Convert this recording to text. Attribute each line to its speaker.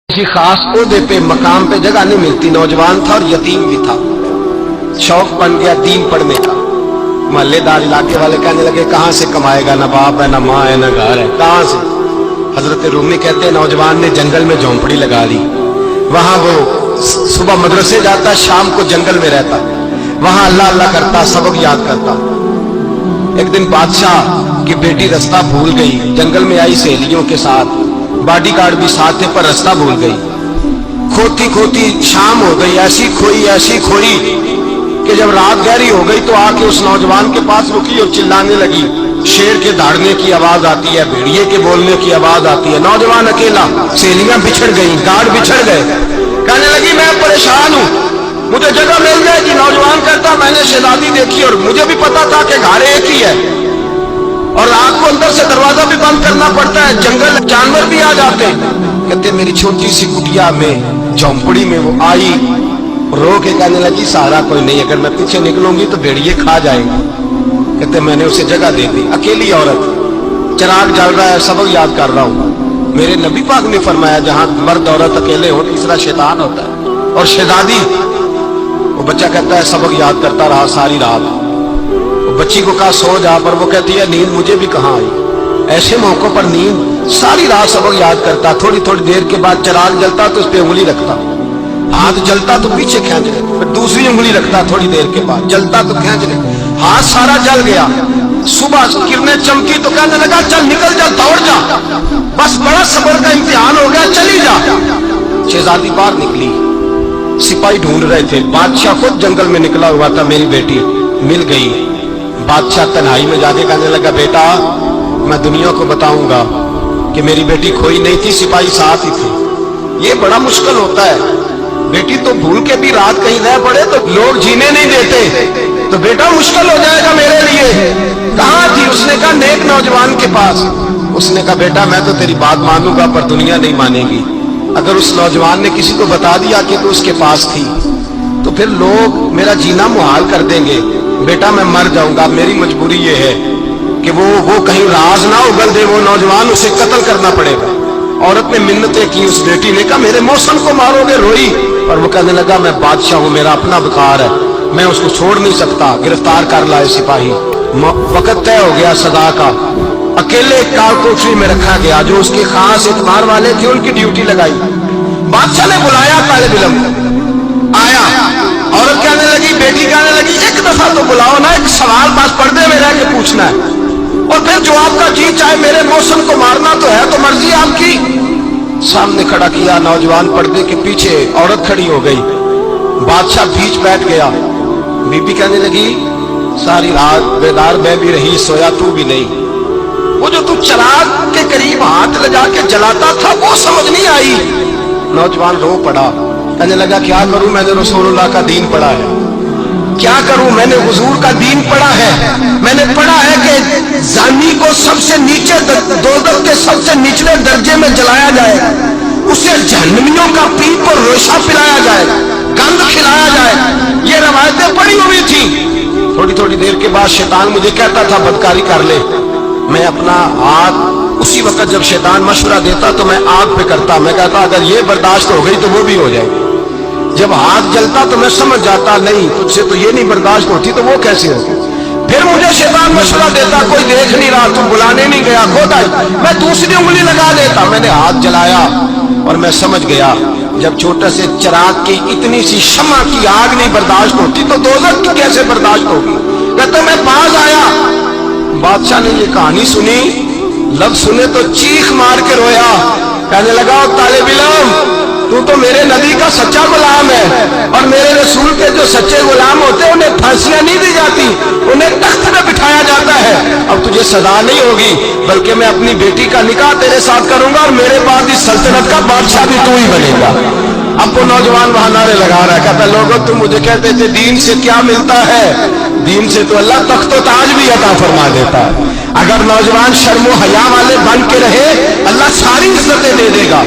Speaker 1: किसी खास ओहदे पे मकाम पे जगह नहीं मिलती। नौजवान था और यतीम भी था। शौक बन गया दीन पढ़ने का। मोहल्लेदार इलाके वाले कहने लगे कहाँ से कमाएगा, ना बाप है ना माँ है ना घर है, कहाँ से। हजरत रूमी कहते हैं नौजवान ने जंगल में झोंपड़ी लगा ली। वहां वो सुबह मदरसे जाता, शाम को जंगल में रहता, वहां अल्लाह अल्लाह करता, सबक याद करता। एक दिन बादशाह की बेटी रास्ता भूल गई, जंगल में आई सहेलियों के साथ, बॉडी गार्ड भी साथ थे पर रास्ता भूल गई। खोती खोती शाम हो गई, ऐसी खोई कि जब रात गहरी हो गई तो आके उस नौजवान के पास रुकी और चिल्लाने लगी। शेर के दहाड़ने की आवाज आती है, भेड़िए के बोलने की आवाज आती है। नौजवान अकेला, सहेलियां बिछड़ गई, गार्ड बिछड़ गए। कहने लगी मैं परेशान हूं, मुझे जगह मिल जाएगी। नौजवान कहता मैंने शहजादी देखी और मुझे भी पता था कि घर एक ही है और रात को अंदर से दरवाजा भी बंद करना पड़ता है, जंगल जानवर भी आ जाते हैं। कहते मेरी छोटी सी कुटिया में झोंपड़ी में वो आई, रो के कहने लगी सहारा कोई नहीं, अगर मैं पीछे निकलूंगी तो भेड़िए खा जाएंगे। कहते मैंने उसे जगह दे दी। अकेली औरत, चिराग जल रहा है, सबक याद कर रहा हूं। मेरे नबी पाक ने फरमाया जहां मर्द औरत अकेले हो तीसरा शैतान होता है। और शहजादी, वो बच्चा कहता है सबक याद करता रहा सारी रात। बच्ची को कहा सो जा, पर वो कहती है नींद मुझे भी कहाँ आई। ऐसे मौकों पर नींद, सारी रात सबक याद करता। थोड़ी थोड़ी देर के बाद चिराग जलता तो उस पर उंगली रखता, हाथ जलता तो पीछे खींच ले, फिर दूसरी उंगली रखता, थोड़ी देर के बाद जलता तो खींच ले, हाथ सारा जल गया। सुबह किरणें चमकी तो कहने लगा चल निकल जा, दौड़ जा, बस बड़ा सब्र का इम्तिहान हो गया, चली जा। शहजादी बाहर निकली, सिपाही ढूंढ रहे थे। बादशाह खुद जंगल में निकला हुआ था, मेरी बेटी मिल गई। बादशाह तन्हाई में जाके कहने लगा बेटा मैं दुनिया को बताऊंगा कि मेरी बेटी खोई नहीं थी, सिपाही साथ ही थे। ये बड़ा मुश्किल होता है, बेटी तो भूल के भी रात कहीं रह पड़े तो लोग जीने नहीं देते, तो बेटा मुश्किल हो जाएगा मेरे लिए। कहाँ थी? उसने कहा नेक नौजवान के पास। उसने कहा बेटा मैं तो तेरी बात मानूंगा पर दुनिया नहीं मानेगी। अगर उस नौजवान ने किसी को बता दिया कि तू उसके पास थी तो फिर लोग मेरा जीना मुहाल कर देंगे। बेटा मैं मर जाऊंगा, मेरी मजबूरी ये है कि वो कहीं राज ना उगल दे वो नौजवान, उसे कत्ल करना पड़ेगा। औरत ने मिन्नतें की, उस बेटी ने कहा मेरे मौसम को मारोगे, रोई। और वो कहने लगा मैं बादशाह हूं, मेरा अपना वकार है, मैं उसको छोड़ नहीं सकता। गिरफ्तार कर लाए सिपाही। वक्त तय हो गया सदा का। अकेले काल कोठरी में रखा गया, जो उसके खास इतबार वाले थे उनकी ड्यूटी लगाई। बादशाह ने बुलाया तालिब इल्म, आया। औरत कहने लगी, बेटी कहने लगी एक दफा तो बुलाओ ना, एक सवाल बस पर्दे में रह के पूछना है और फिर जो आपका जी चाहे। मेरे मौसम को मारना तो है, तो मर्जी आपकी। सामने खड़ा किया, नौजवान पर्दे के पीछे, औरत खड़ी हो गई। बादशाह बीच बैठ गया। बीबी कहने लगी सारी रात बेदार मैं भी रही, सोया तू भी नहीं। वो जो तू चिराग के करीब हाथ लगा के जलाता था वो समझ नहीं आई। नौजवान रो पड़ा, कहने लगा क्या करूं, मैंने रसूलुल्लाह का दीन पढ़ा है, क्या करूं, मैंने हुजूर का दीन पढ़ा है। मैंने पढ़ा है कि जानी को सबसे नीचे दोज़ख के सबसे निचले दर्जे में जलाया जाएगा, उसे जहन्नमियों का पीप और रोशा पिलाया जाएगा, गंद खिलाया जाएगा। ये रवायतें पड़ी हुई थी। थोड़ी थोड़ी देर के बाद शैतान मुझे कहता था बदकारी कर ले। मैं अपना हाथ उसी वक्त जब शैतान मशवरा देता तो मैं आग पे करता। मैं कहता अगर ये बर्दाश्त हो गई तो वो भी हो जाएगी। जब हाथ जलता तो मैं समझ जाता नहीं तुझसे तो ये नहीं बर्दाश्त होती तो वो कैसे होगी। फिर मुझे शैतान मशवरा देता कोई देख नहीं रहा, तू बुलाने नहीं गया, खुद आई। मैं दूसरी उंगली लगा देता। मैंने हाथ जलाया और मैं समझ गया जब छोटे से चिराग की इतनी सी शम्मा की आग नहीं बर्दाश्त होती तो दोज़ख की कैसे बर्दाश्त होगी। कहता मैं पास आया, बादशाह ने ये कहानी सुनी, लफ्ज सुने तो चीख मार के रोया। कहने लगा तालिब इल्म तू तो मेरे नबी का सच्चा गुलाम है और मेरे रसूल के जो सच्चे गुलाम होते हैं उन्हें फांसियां नहीं दी जाती, उन्हें तख्त पे बिठाया जाता है। अब तुझे सजा नहीं होगी बल्कि मैं अपनी बेटी का निकाह तेरे साथ करूंगा और मेरे बाद इस सल्तनत का बादशाह भी तू ही बनेगा। अब वो नौजवान वहां नारे लगा रहा है, कहता लोगों तुम मुझे कहते थे दीन से क्या मिलता है, दीन से तो अल्लाह तख्त व ताज भी अता फरमा देता है। अगर नौजवान शर्मो हया वाले बन के रहे अल्लाह सारी इज्जतें दे देगा।